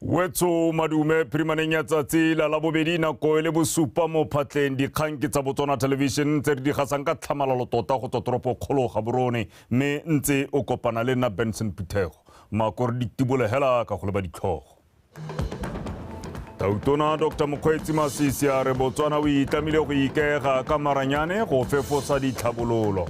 Wetso madume primaneng ya tsatsi la bobedi nako e le bosupa mo phatleng dikgang ke tsa Botswana Television tse di gasang ka tlhamalalo tota go totoropo kgolo ga borone mme ntse o kopana le nna Benson Pithego makore ditibole hela ka go leba ditlhogo. Tautona Dr. Mokgweetsi Masisi a re Botswana o itlamile go ikega ka maranyane go fefosa ditlhabololo.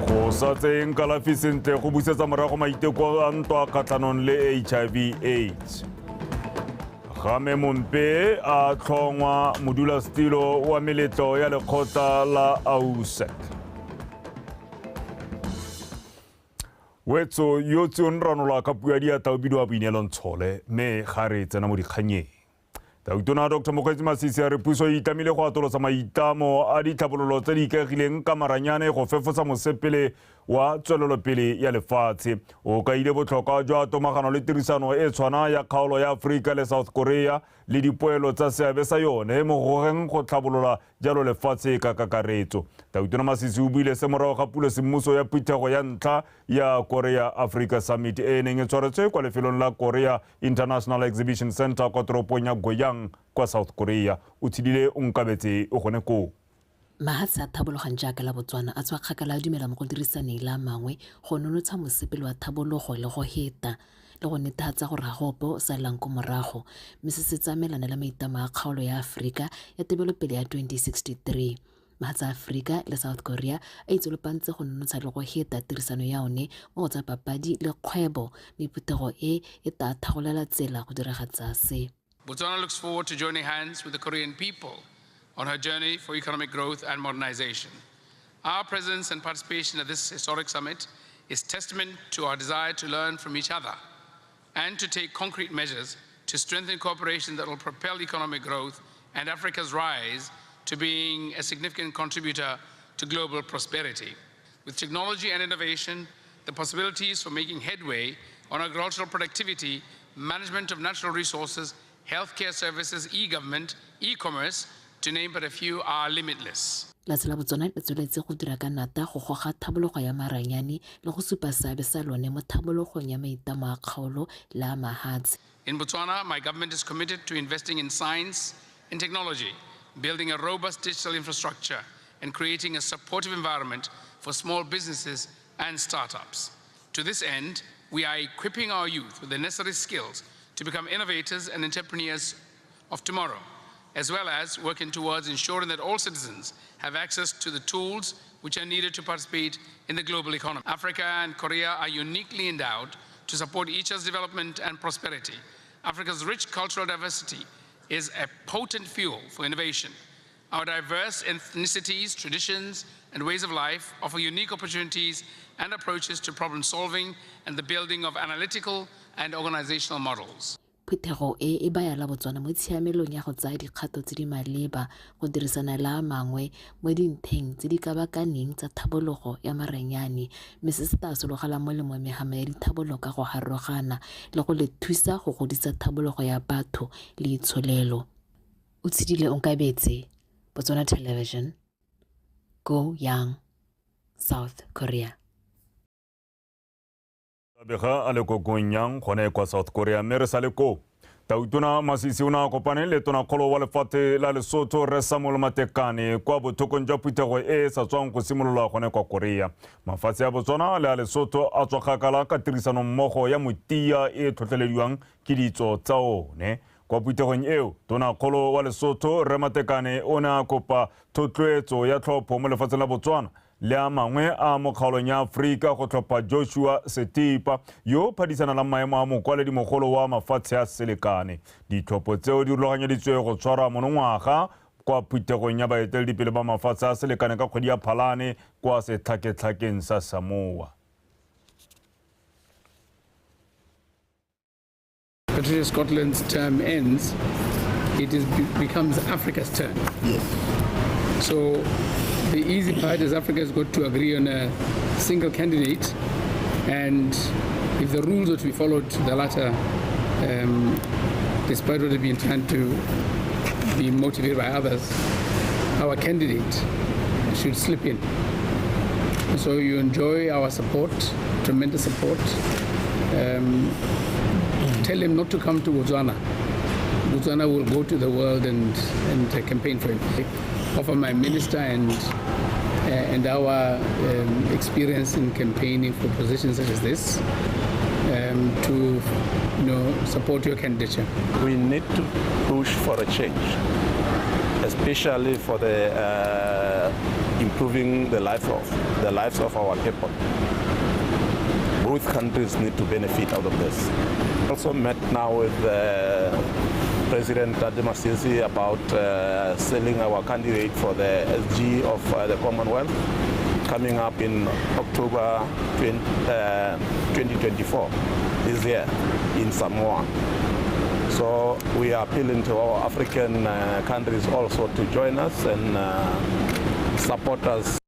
Go sa tseng kalafi sentle go busetsa morago maiteko a ntwa kgatlhanong le HIV/AIDS. Game Mompe a tlhongwa modulasetilo wa meletlo ya lekgotla la AUSEC. Wetso yo tseon ranola ka pua di ata bidiwa boineelong tshole mme ga re tsena mo dikganyeng. Tautona Dr. Mokgweetsi Masisi a re puso e itamile go atolosa maitamo a ditlhabololo tse di ikegileng ka maranyane go fefosa mosepele wa tswelelopele ya lefatshe. O kaile botlhokwa jwa tomagano le tirisano e tshwana ya kgaolo ya Aforika le South Korea le dipoelo tsa seabe sa yone mo gogeng go tlhabolola jalo lefatshe ka kakaretso. Tautona Masisi o buile se morago ga pulo semmuso ya phithego ya ntlha ya Korea Africa Summit e neng e tshwaretswe kwa lefelong la Korea International Exhibition Center kwa toropong ya Goyang kwa South Korea. O tshidile o nkabetse o gone ko Mahatsi a thabologang jaaka la Botswana a tswa kgakala a dumela mo go dirisaneng la mangwe go nonotsha mosepele wa thabologo le go heta le go netefatsa gore ga gope sa lang ko morago mme se se tsamaelana le maitamo a kgaolo ya Aforika ya tebelopele ya 2063. Mahatsi a Aforika le South Korea a itsolopantse go nonotsha le go heta tirisano ya one mo go tsa papadi le kgwebo mme phuthego e tla thagolela tsela go diragatsa se. Botswana looks forward to joining hands with the Korean people on her journey for economic growth and modernization. Our presence and participation at this historic summit is testament to our desire to learn from each other and to take concrete measures to strengthen cooperation that will propel economic growth and Africa's rise to being a significant contributor to global prosperity. With technology and innovation, the possibilities for making headway on agricultural productivity, management of natural resources, healthcare services, e-government, e-commerce, to name but a few, are limitless. La tsela Botswana le tsweletse go dira ka nata go goga thabologo ya maranyane le go supa seabe sa lone mo thabologong ya maitamo a kgaolo la mahatsi. In Botswana, my government is committed to investing in science and technology, building a robust digital infrastructure, and creating a supportive environment for small businesses and startups. To this end, we are equipping our youth with the necessary skills to become innovators and entrepreneurs of tomorrow, as well as working towards ensuring that all citizens have access to the tools which are needed to participate in the global economy. Africa and Korea are uniquely endowed to support each other's development and prosperity. Africa's rich cultural diversity is a potent fuel for innovation. Our diverse ethnicities, traditions, and ways of life offer unique opportunities and approaches to problem solving and the building of analytical and organizational models. Phetogo e baya la Botswana mo tshiamelong ya go tsaya dikgato tse di maleba go dirisana la mangwe mo dintheng tse di ka bakaneng tsa thabologo ya maranyane mme se se tla sologela molemo megama ya dithabologo ka go harogana le go le thusa go godisa thabologo ya batho le itsholelo. O tshidile o nkabetse Botswana Television, Goyang, South Korea. Bega a le ko Goyang gone kwa South Korea mme re sa le ko Tautona Masisi o na kopane le tona kgolo wa lefatshe la Lesotho Re Samuel Matekane kwa bothokong jwa phetogo e sa tswang go simolola gone kwa Korea. Mafatshe ya Botswana le a Lesotho a tswa kgakala ka tirisano mmogo ya motia e tlhotlhelediwang ke ditso tsa one. Kwa phuthegong eo tona kgolo wa Lesotho Re Matekane o ne a kopa thotloetso ya tlhopho mo lefatsheng la Botswana le a mangwe a mo kgaolong ya Aforika go tlhopha Joshua Setipa yo phadisana la maemo a mokwaledi mogolo wa mafatshe a selekane. Ditlhopho tseo di rulaganyeditswe go tshwara monongwaga kwa phuthegong ya baeteledipele ba mafatshe a selekane ka kgwedi ya Phalane kwa setlhaketlhakeng sa Samoa. Patricia Scotland's term ends, becomes Africa's turn. Yes. So the easy part is Africa has got to agree on a single candidate, and if the rules are to be followed to the latter, despite what has been trying to be motivated by others, our candidate should slip in. So you enjoy our support, tremendous support. Tell him not to come to Botswana. Botswana will go to the world and campaign for him. Offer my minister and our experience in campaigning for positions such as this to support your candidature. We need to push for a change, especially for the improving the lives of our people. Both countries need to benefit out of this. Also met now with President Masisi about selling our candidate for the SG of the Commonwealth coming up in October 2024 this year in Samoa. So we are appealing to our African countries also to join us and support us.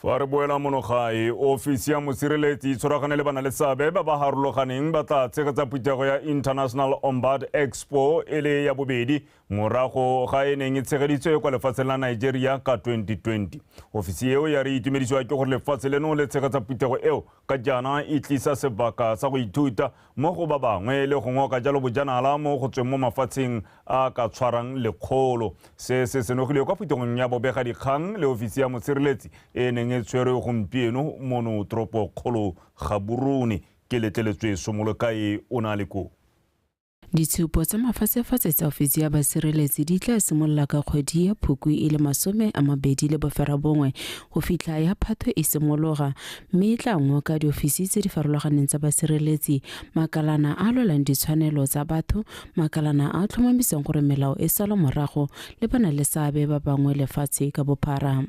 Faribuela monogai ofisi ya mosireletsi tshwaragane le bana le seabe ba ba harologaneng ba tla tshegetsa phuthego ya International Ombud Expo ele ya bobedi morago ga e neng e tshegeditswe kwa lefatsheng la Nigeria ka 2020. Ofisi eo ya re itumedisiwa ke gore lefatshe leno le tshegetsa phuthego eo ka jana e tlisa sebaka sa go ithuta mo go ba bangwe le go ngoka jalo bojanala mo go tsweng mo mafatsheng a ka tshwarang lekgolo. Se senogile kwa phuthegong ya bobega dikgang le ofisi ya mosireletsi e neng e tshwere gompieno mono tropo kgolo Gaborone ke letleletswe Somolokae o na le ko. Ditshupo tsa mafatshefatse tsa ofisi ya basireletsi di tla simolola ka kgwedi ya Phukwi e le 2021 go fitlha ya Phatwe e simologa mme e tla ngoka diofisi tse di farologaneng tsa basireletsi makalana a lwalang ditshwanelo tsa batho makalana a tlhomamisang gore melao e salwa morago le bana le seabe ba bangwe lefatshe ka bophara.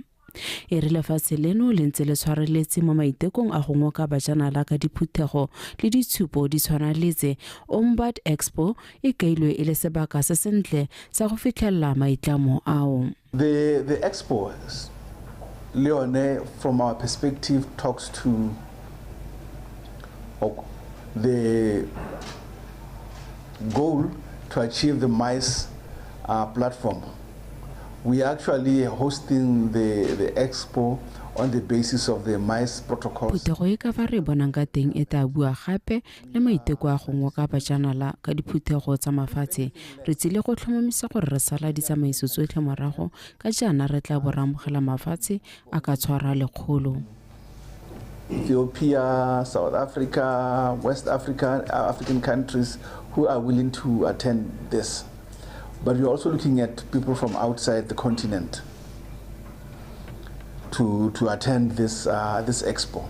E re lefatshe leno le ntse le tshwareletse mo maitekong a go ngoka bajanala ka diphuthego le ditshupo di tshwana le tse Ombud Expo e kailwe e le sebaka se sentle sa go fitlhella maitlamo ao. The expo, Leone, from our perspective, talks to the goal to achieve the MICE platform. We are actually hosting the expo on the basis of the MICE protocols. Phuthego e ka fa re bonang ka teng e tla bua gape le maiteko a go ngoka bajanala ka diphuthego tsa mafatshe re tsile go tlhomamisa gore re sala ditsamaiso tsotlhe morago ka jana re tla boramogela mafatshe a ka tshwara lekgolo. Ethiopia, South Africa, West Africa, African countries who are willing to attend this. But we're also looking at people from outside the continent to attend this expo.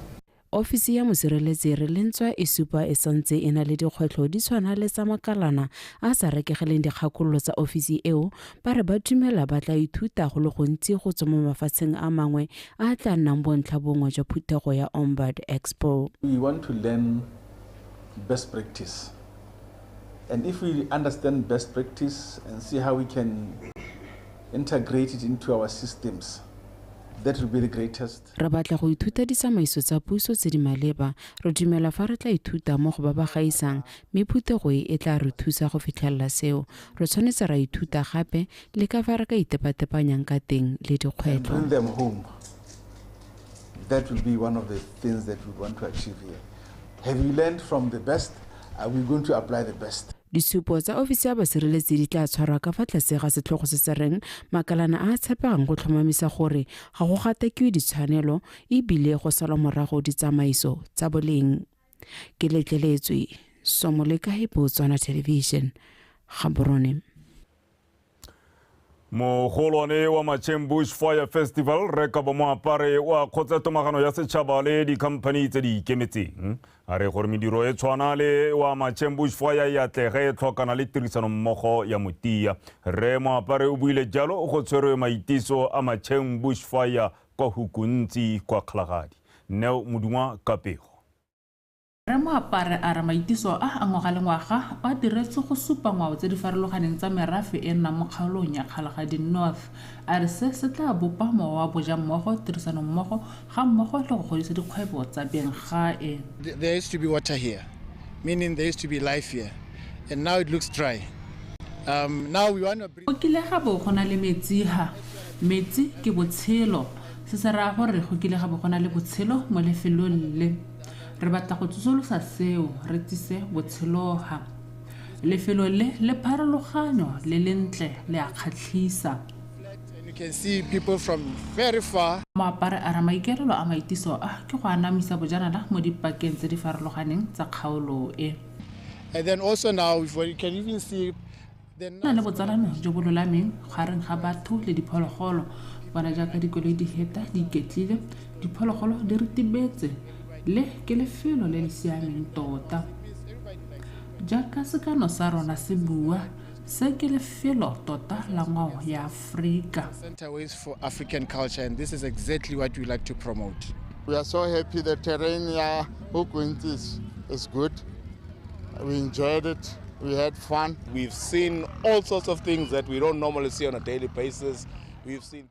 Ofisi ya mosireletsi re lentswa e supa e santse e na le dikgwetlho di tshwana le tsa makalana a sa rekegeleng dikgakololo tsa ofisi eo ba re ba dumela ba tla ithuta go le gontsi go tswa mo mafatsheng a mangwe a tla nnang bontlhabongwe jwa phuthego ya Ombud Expo. We want to learn best practice. And if we understand best practice and see how we can integrate it into our systems, that will be the greatest. Re batla go ithuta ditsamaiso tsa puso tse di maleba re dumela fa re tla ithuta mo go ba ba gaisang mme phuthego e tla re thusa go fitlhelela seo re tshwanetse ra ithuta gape le ka fa re ka itepatepanyang ka teng le dikgwetlho. Bring them home. That will be one of the things that we want to achieve here. Have we learned from the best? Are we going to apply the best? Disupo tsa ofisi ya basireletsi di tla tshwarwa ka fa tlase ga setlhogo se se reng makalana a tshepegang go tlhomamisa gore ga go gatakiwe ditshwanelo e bile go salwa morago ditsamaiso tsa boleng. Ke letleletswe Somolokae Botswana Television Gaborone. Mogolwane wa Macheng Bushfire Festival re ka bo moapare wa khotsa tomagano ya setšhaba le di-company tse di ikemetseng a re gore mediro e tshwana le wa Macheng Bushfire ya tlege e tlhokana le tirisano mmogo ya motia re moapare o buile jalo go tshwerwe maitiso a Macheng Bushfire kwa Hukuntsi kwa Kgalagadi Neo Modungwa Kapego. Re moapare a re maitiso a ngwaga le ngwaga a diretse go supa ngwao tse di farologaneng tsa merafe e nna mo kgaolong ya Kgalagadi North a re se tla bopa mowa wa boja mmogo tirisano mmogo ga mmogo le go godisa dikgwebo tsa beng gae. There used to be water here, meaning there used to be life here, and now it looks dry. Now we want to bring... O kile ga bo go na le metsi ha metsi ke botshelo se se raya gore go kile ga bo gona le botshelo mo lefelong le re batla go tsosolosa seo re tsise botsheloga lefelo le pharologanyo le lentle le a kgatlhisa. You can see people from very far. Moapare a re maikerelo a maitiso a ke go anamisa bojanala mo dipakeng tse di farologaneng tsa kgaolo e. And then also now you can even see na le botsalano jo bo lolameng gareng ga batho le diphologolo bona jaaka dikoloi di heta di iketlile diphologolo di ritibetse le ke lefelo le le siameng tota jaaka sekano sa rona se bua se ke lefelo tota la ngwao ya Afrika. Centerways for African culture, and this is exactly what we like to promote. We are so happy the terrain here is good. We enjoyed it. We had fun. We've seen all sorts of things that we don't normally see on a daily basis. We've seen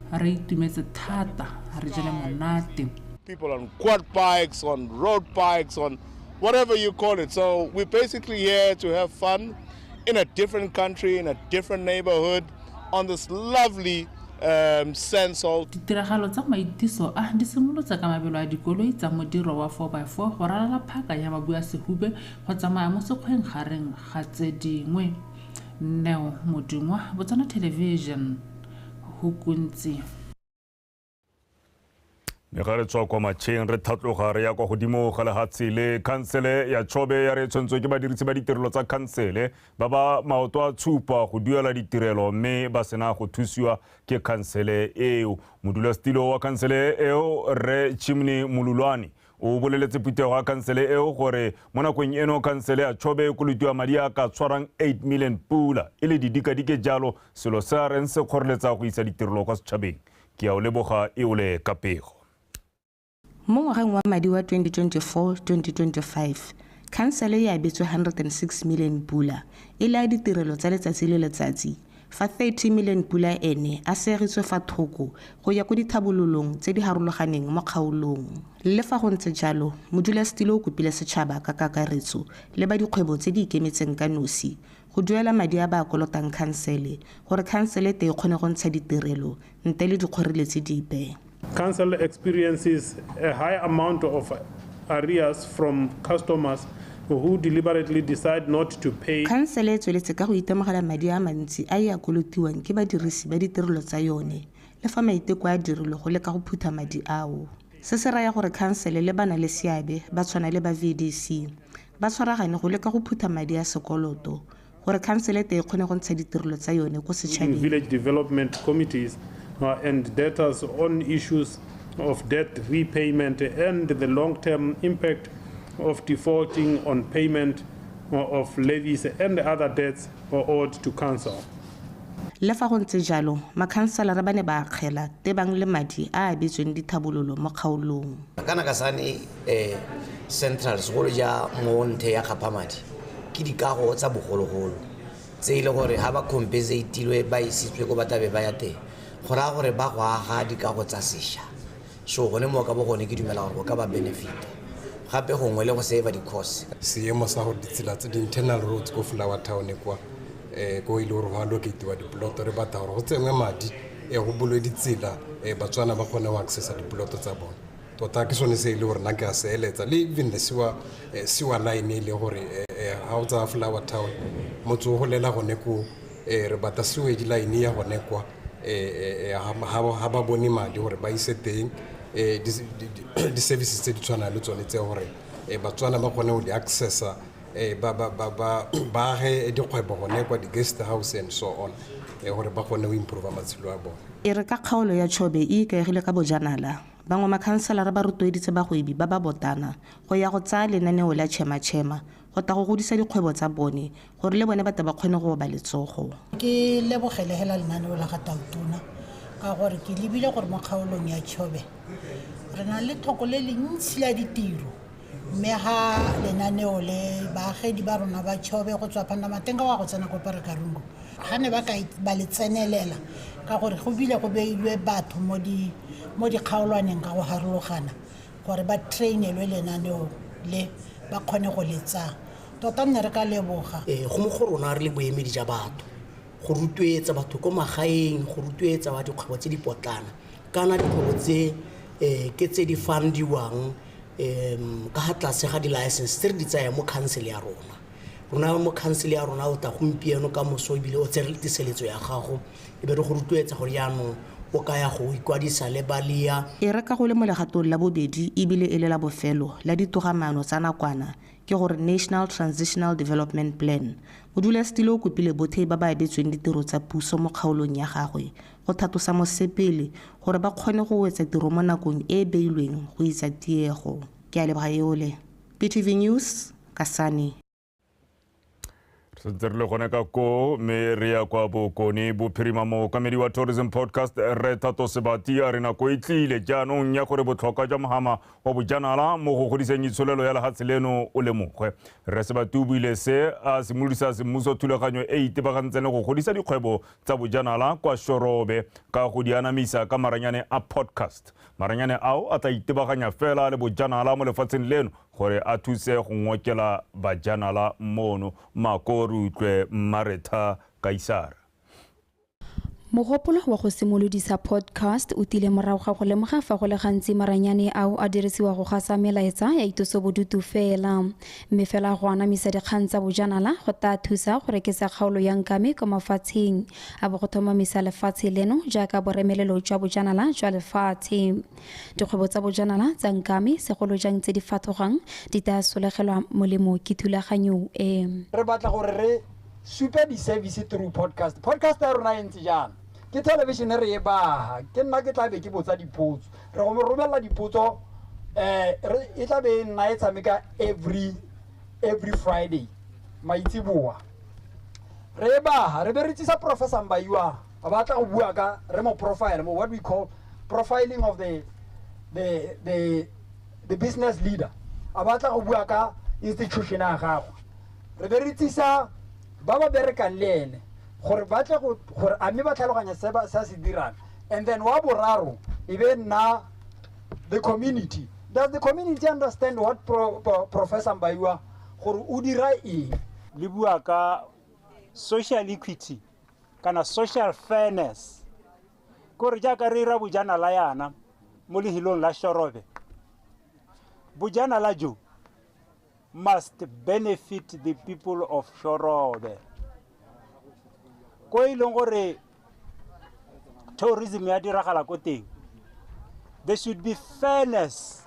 people on quad bikes, on road bikes, on whatever you call it. So we're basically here to have fun in a different country, in a different neighborhood, on this lovely sense of ditiragalo tsa maitiso a di simolotsa ka mabelo a dikoloi tsa modiro wa 4x4 go ralala phaka ya babua sehube go tsamaya mo sekgweng gareng ga tse dingwe. Neo Modungwa, Botswana Television, Hukuntsi. Le gare tswa kwa matšheng re thatloga re ya kwa godimo ga lehatshe le khansele ya Chobe ya re tshwantswe ke badirisi ba ditirelo tsa khansele ba ba maoto a tshupa go duela ditirelo mme ba sena go thusiwa ke khansele eo. Modulasetilo wa khansele eo Re Chimney Mululwane o boleletse phuthego ya khansele eo gore mo nakong eno khansele ya Chobe e kolutiwa madi a ka tshwarang 8 million pula e le didikadike jalo selo se a reng se kgoreletsa go isa ditirelo kwa setšhabeng. Ke a o leboga e ole ka pego. Mo ngwageng wa madi wa 2024-2025 khansele ya abetswe 106 million pula e le a ditirelo tsa letsatsi le letsatsi fa 30 million pula ene a segitswe fa thoko go ya go dithabololong tse di harologaneng mo kgaolong. Le fa go ntse jalo modulasetilo o kopile setšhaba ka kakaretso le ba dikgwebo tse di ikemetseng ka nosi go duela madi a ba kolotang khansele gore khansele te e kgone go ntsha ditirelo ntle le dikgoreletsi dipe. Council experiences a high amount of arrears from customers who deliberately decide not to pay. Council e tsweletse ka go itemogela madi a mantsi a ya kolotiwang ke badirisi ba ditirelo tsa yone le fa maiteko a dirilo go leka go phutha madi ao. Se se raya gore council le bana le seabe ba tshwana le ba VDC ba tshwaragane go leka go phutha madi a sekoloto gore council e te e kgone go ntsha ditirelo tsa yone go setšhabeng. Village development committees and debtors on issues of debt repayment and the long-term impact of defaulting on payment of levies and other debts owed to council. Le fa go ntse jalo makhanselara ba ne ba akgela tebang le madi a abetsweng dithabololo mo kgaolong. Kana ka sane central segolo ja mo nthe ya khapamadi ke dikago tsa bogologolo tse ile gore ha ba compensateilwe ba isitswe go batabe ba ya teng gora gore ba go aga dikago tsa sesha so gone mo ka bogone ke dumela gore go ka ba benefit gape gongwe le go save di costs seemo sa go ditsela tse di internal roads go Flower Town kwa go ile gore ga locate wa diplot re batla gore go tsengwe madi go bolwe ditsela batswana ba gone go accessa diplot tsa bona tota ke sone se ile gore nna ke a seeletsa le even the siwa line ile gore ha o tsa Flower Town motho go lela gone ko re batla sewage line ya gone kwa ha ba bone madi gore ba ise teng di services tse di tshwana le tsone tse gore batswana ba gone go di accessa ba ge dikgwebo gone kwa di guest house and so on gore ba gone go improve matshelo a bona. E re ka kgaolo ya Chobe e ikaegile ka bojanala bangwe makhanselara ba rotloeditse bagwebi ba ba botana go ya go tsaya lenaneo la tšhema go ta go godisa dikgwebo tsa bone gore le bone batho ba kgone go ba letsogo. Ke lebogele hela lenaneo la ga Tautona ka gore ke lebile gore mo kgaolong ya Chobe re na le thoko le lentsi la ditiro mme ha lenaneo le baagedi ba rona ba Chobe go tswa Pandamatenga wa go tsena ko Parakarungu ga ne ba ka ba le tsenelela ka gore go bile go beilwe batho mo di kgaolwaneng ka go harologana gore ba trainelwe lenaneo le ba kgone go letsa tota nne re ka leboga go mo go rona re le boemedi ja batho go rutwetsa batho ko magaeng go rutwetsa ba dikgwebo tse di potlana kana dikgwebo tse ke tse di fundiwang ka ga tlase ga di-license tse re di tsaya mo council ya rona mo council ya rona o ta gompieno ka moso ebile o tsere tiseletso ya gago e be re go rutwetsa gore yaanong o ka ya go ikwadisa le balia e reka go le mo legatong la bobedi ebile e le la bofelo la ditogamaano tsa nakwana ke gore National Transitional Development Plan modulasetilo o kopile botlhe ba ba abetsweng ditiro tsa puso mo kgaolong ya gagwe go thatosa mosepele gore ba kgone go wetsa tiro mo nakong e e beilweng go isa tiego ke a leboga yole PTV News Kasane Sentse re gone ka ko me re ya kwa bokone bophirima mookamedi wa Tourism Podcast re Thato Sebati a re nako e tlile jaanong ya gore botlhokwa jwa mogama wa bojanala mo go godiseng itsholelo ya lehatshe leno o le mogwe re Sebati o buile se a simolodisa semmuso thulaganyo e itebagantseng go godisa dikgwebo tsa bojanala kwa Shorobe ka go di anamisa ka maranyane a podcast maranyane ao a tla itebaganya fela le bojanala mo lefatsheng leno gore a thuse go ngokela bajanala mono Makoru utlwe Maretha Kaisara Mogopolo wa go simolodisa podcast o tile morago ga go lemoga fa go le gantsi maranyane ao a dirisiwa go gasa melaetsa ya itosobodutu fela mme fela go anamisa dikgang tsa bojanala go ta thusa gore ke sa kgaolo ya Nkame kwa mafatsheng a bo go thomamisa lefatshe leno jaaka boremelelo jwa bojanala jwa lefatshe dikgwebo tsa bojanala tsa Nkame segolo jang tse di fatogang di ta solegelwa molemo ke thulaganyo re batla gore re supe di-service through podcast ya rona e ntse jana ke television re e baha ke nna ke tla be ke botsa dipotso re go romela dipotso e tla be nna e tshameka every Friday maitsiboa re baha re be re tsisa Professor Mbayua a batla go bua ka re mo profile mo what we call profiling of the business leader a batla go bua ka institution ya gago re be re tsisa ba ba berekang le ene gore batle gore a me ba tlhaloganya se se dirang and then wa boraro e be nna the community does the community understand what Professor Mbayua gore o dira eng le bua ka social equity kana social fairness gore jaaka re ra bojanala yana mo lehilong la Shorobe bojanala jo must benefit the people of Shorobe ko ileng gore tourism ya diragala ko teng there should be fairness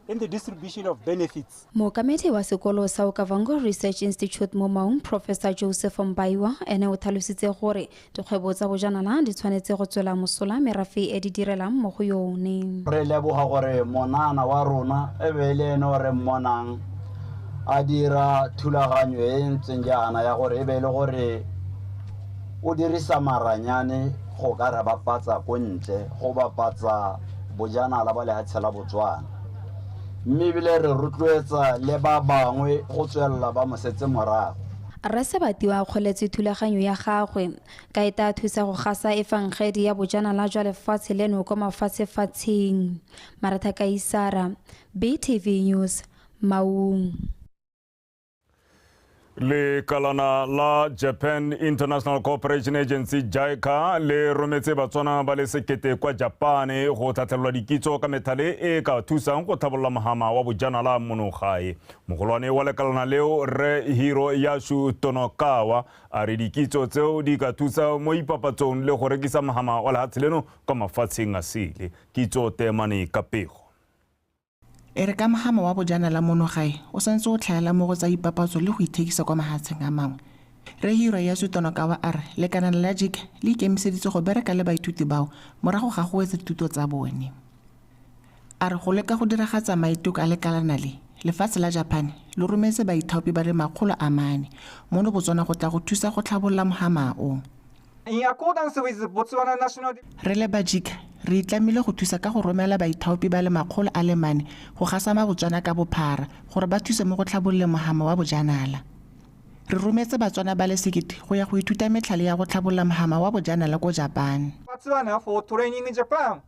in the distribution of benefits. Mookamedi wa sekolo sa Okavango Research Institute mo Maung Professor Joseph Mbayua ene o tlhalositse gore dikgwebo tsa bojanala di tshwanetse go tswela mosola merafe e di direlang mo go yone. Re leboga gore monana wa rona e be le ene re mmonang a dira thulaganyo e ntseng jaana ya gore e be le gore o dirisa maranyane go ka re bapatsa ko ntle go bapatsa bojanala ba lehatshe la Botswana mme bile re rotloetsa le ba bangwe go tswelela ba mosetse morago Re Sebati wa kgoletse thulaganyo ya gagwe ka eta thusa go gasa efangedi ya bojanala jwa lefatshe leno kwa mafatshefatsheng Maretha Kaisara BTV News Maung Le kalana la Japan International Cooperation Agency JICA le rometse batswana ba le sekete kwa Japan go tlhatlhelwa dikitso ka methale e ka thusang go tlhabolola mahama wa bojanala mono gae mogolwane wa lekalana leo Re Hiroyasu Tonokawa a re dikitso tseo di ka thusa mo ipapatsong le go rekisa mahama wa lehatshe leno ka mafatsheng a sele kitso Temane Kapego Ere ka mahama wa bojanala mono gae o santse o tlhaela mo go tsa ipapatso le go ithekisa kwa mahatsheng a mangwe Re Hiroyasu Tonokawa a re lekanana la JICA le ikemiseditse go bereka le baithuti bao morago ga go wetsa dithuto tsa bone a re go leka go diragatsa maiteko a lekalana le lefatshe la Japan le rometse baithaopi ba le 400 mono Botswana go tla go thusa go tlhabolola mohama o in accordance with Botswana National re le ba JICA re itlamile go thusa ka go romela baithaopi ba le 400 go gasama Botswana ka bophara gore ba thuse mo go tlhabolola mohama wa bojanala re rometse batswana ba le sekete go ya go ithuta metlhale ya go tlhabolola mohama wa bojanala ko Japan Botswana for training in Japan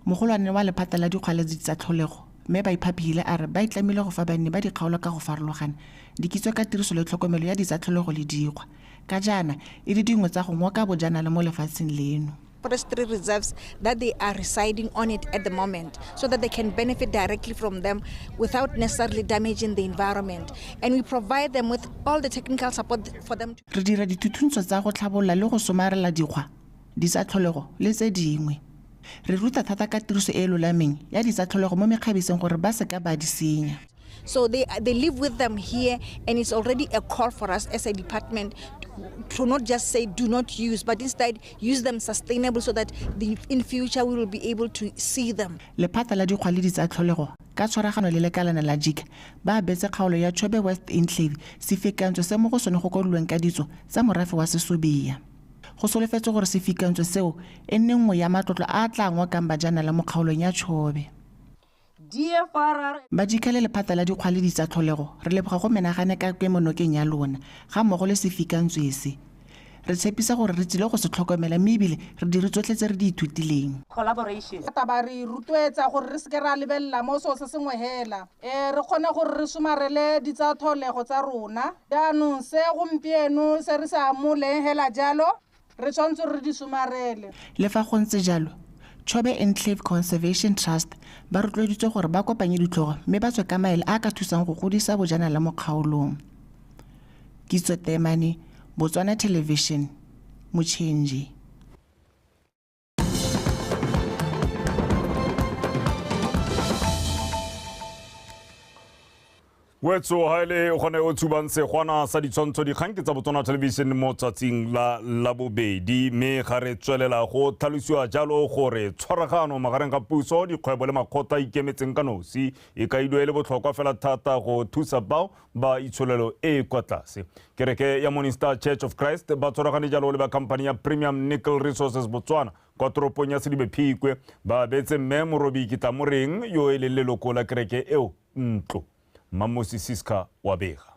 mogolwane wa lephata la dikgwaletsi tsa tlholego mme ba iphaphile a re ba itlamile go fa banne ba dikgaolo ka go farologana dikitso ka tiriso le tlhokomelo ya ditsatlholego le dikgwa ka jana e di dingwe tsa go ngoka bojanala mo lefatsheng leno forestry reserves that they are residing on it at the moment, so that they can benefit directly from them without necessarily damaging the environment. And we provide them with all the technical support for them. Re dira dithuthuntso tsa go tlhabolola le go somarela dikgwa disatlholego le tse dingwe. Re ruta thata ka tiriso e lolameng ya disatlholego mo mekgabiseng gore ba se ka ba di senya. So they live with them here, and it's already a call for us as a department to not just say do not use, but instead use them sustainable so that in future we will be able to see them. Lephata la dikgwa le disatlholego ka tshwaragano le lekalana la JIC ba betse kgaolo ya Chobe West Enclave sefikantsho se mo go sone go kodulweng ka ditso tsa morafe wa Sesobia. Go solofetse gore sefikantsho seo e nne nngwe ya matlotlo a tla ngwakang bajanala mo kgaolong ya Chobe. Ba jikale lephata la dikgwa le disatlholego re leboga go menagane ka kemonokeng ya lona ga mmogo le sefikantsho ese. Re tshepisa gore re tsile go se tlhokomela mme ebile re dire tsotlhe tse re di ithutileng. Collaboration taba re rutwetsa gore re se ke ra lebella mo so se sengwe hela re kgone gore re somarele ditsatlholego tsa rona jaanong se gompieno se re sa moleng hela jalo re tshwanetse re di somarele. Le fa go ntse jalo Chobe Enclave Conservation Trust ba rotloeditswe gore ba kopanye ditlhogo mme ba tswe ka maele a ka thusang go godisa bojanala mo kgaolong. Kitso Temane, Botswana Television, Mochenji. Wetso haile o gone o tsubanse gwana sa ditshwantsho dikgang ke tsa Botswana Television mo tsatsing la bobedi me gare tswelela go tlhalosiwa jalo gore tshwaragano magareng ga puso dikgwebo le makgotla ikemetseng ka nosi e ka idwe le botlhokwa fela thata go thusa bao ba itsholelo e kwa tlase. Kereke ya Morning Star Church of Christ ba tshwaragane jalo le ba company ya Premium Nickel Resources Botswana kwa toropong ya Sedibephikwe ba betse mme Morobi Kitamoreng yo e le leloko la kereke eo ntlo. Mamosi Siska wa bega.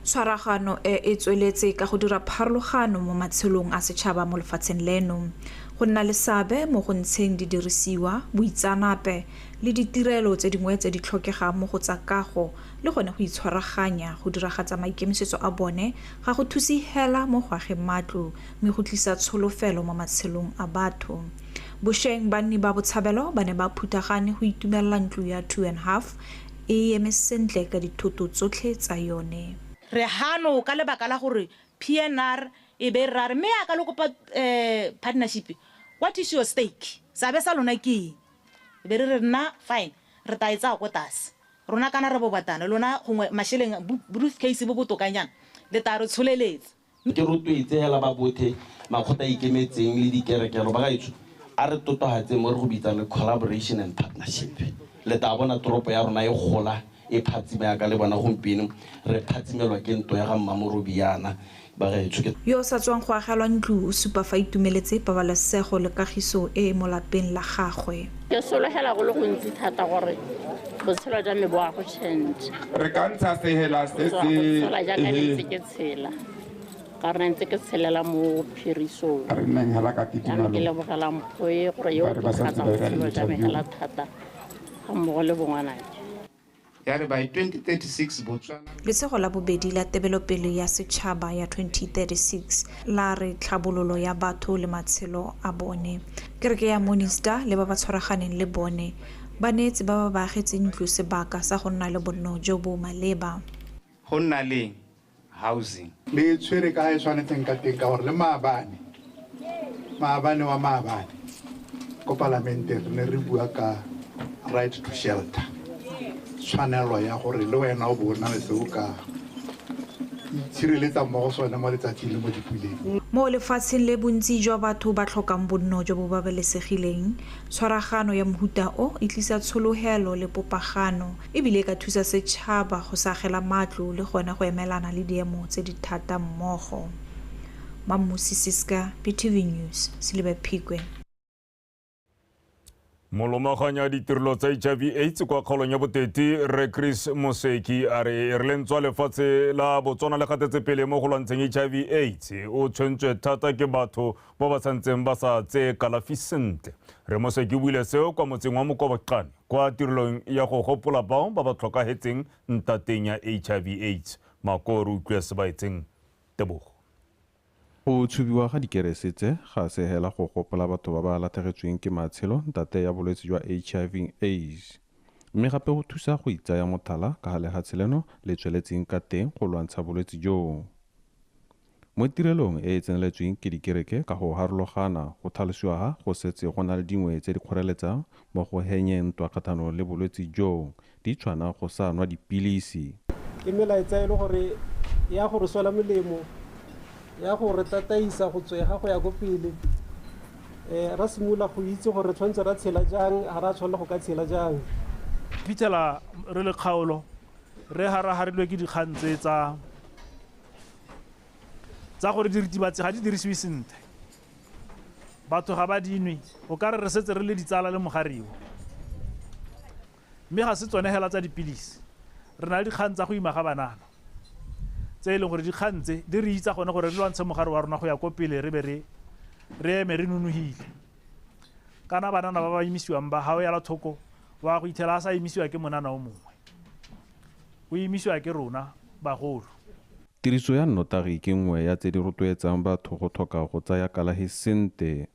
Tshwaragano e tsweletse ka go dira pharologano mo matshelong a setšhaba mo lefatsheng leno go nna le sabe mo go ntsheng didirisiwa boitsanape le ditirelo tse dingwe tse di tlhokegang mo go tsa kago le gone go itshwaraganya go diragatsa maikemisetso a bone ga go thusi hela mo go ageng matlo mme go tlisa tsholofelo mo matshelong a batho. Bosheng ba nni ba botshabelo ba ne ba phutagane go itumelela ntlo ya 2.5 e eme sentle ka dithoto tsotlhe tsa yone. Re hano ka lebaka la gore PNR e be rare me a ka le kopa partnership. What is your stake? Sabe sa lona ke be re nna fine re ta etsa go tase rona kana re bo batana lona gongwe masheleng briefcase bo botokanyana le ta re tsholeletse ke rotwetse hela ba bothe makgotla ikemetseng le dikerekelo ba gaitso a re totohatse mo re go bitsa le collaboration and partnership. Le ta bona toropo ya rona e gola e phatsime ya ka le bona gompieno re phatsimelwa ke nto ya ga Mmamorobiana ba gaetsho ke yo sa tswang go agelwa ntlo o supa fa itumeletse pabalesego le kagiso e mo lapeng la gagwe. Ke sologela go le go ntsi thata gore botshelo jwa me bo a go change re ka ntsha sehela se se ke tshela ka re ntse ke tshelela mo phirisong re neng hela ka ke le bogela mpho e gore yo ke tsa botshelo jwa me hela thata mmogo le bongwanake ya re by 2036 Botswana Letsego la bobedi la tebelopele ya setšhaba ya 2036 la re tlhabololo ya batho le matshelo a bone. Kereke ya Morning Star le ba ba tshwaraganeng le bone ba neetse ba ba baagetseng ntlo sebaka sa go nna le bonno jo bo maleba. Go nna le housing le tshwere ka e tshwanetseng ka teng ka gore le maabane wa maabane ko parlamente re ne re bua ka right to shelter. Tshwanelo ya gore le wena o bona le se o ka tshireletsa mo go sone mo letsatsi le mo dipuleng. Mo lefatsheng le bontsi jwa batho ba tlhokang bonno jo bo babalesegileng tshwaragano ya mohuta o e tlisa tshologelo le popagano ebile ka thusa setšhaba go sagela matlo le gone go emelana le diemo tse di thata mmogo. Mamosi Siska, PTV News, Sedibephikwe. Molomaganya ditirelo tsa HIV/AIDS kwa kgaolong ya Boteti re Chris Moseki a re re lentswa lefatshe la Botswana le gatetse pele mo go lwantsheng HIV/AIDS o tshwentswe thata ke batho ba ba santseng ba sa tse kalafi sentle. Re Moseki buile seo kwa motseng wa Mokobaqane kwa tirelong ya go gopola bao ba ba tlhokagetseng ntateng ya HIV/AIDS. Makoro utlwe se ba etseng Tebogo. Go tshubiwa ga dikerese tse ga se hela go gopola batho ba ba latlhegetsweng ke matshelo ntate ya bolwetse jwa HIV/AIDS, mme gape go thusa go itsaya mothala ka ga lehatshe leno le tsweletseng ka teng go lwantsha bolwetse joo. Mo tirelong e e tseneletsweng ke dikereke ka go harologana go tlhalosiwa ga go setse go na le dingwe tse di kgoreletsang mo go henyeng ntwa kgatlhanong le bolwetse joo di tshwana go sa nwa dipilisi. Ke melaetsa e le gore ya go re swela molemo ya go re tataisa go tswega go ya go pele ra simolola go itse gore tshwanetse ra tshela jang ga ra tshwanela go ka tshela jang. Fitlhela re le kgaolo re haraharilwe ke dikgang tse tsa gore diritibatsi ga di dirisiwe sentle, batho ga ba dinwe o ka re setse re le ditsala le mogariwa, mme ga se tsone hela tsa dipilisi. Re na le dikgang tsa go ima ga banana tse e leng gore dikgang tse di re itsa gone gore re lwantshe mogare wa rona go ya ko pele re be re eme re nonogile. Kana banana ba ba imisiwang ba ga o yala thoko wa go ithela a sa imisiwa ke monana o mongwe, o imisiwa ke rona bagolo. Tiriso ya nnotagi ke nngwe ya tse di rotloetsang batho go tlhoka go tsaya kalahi sente.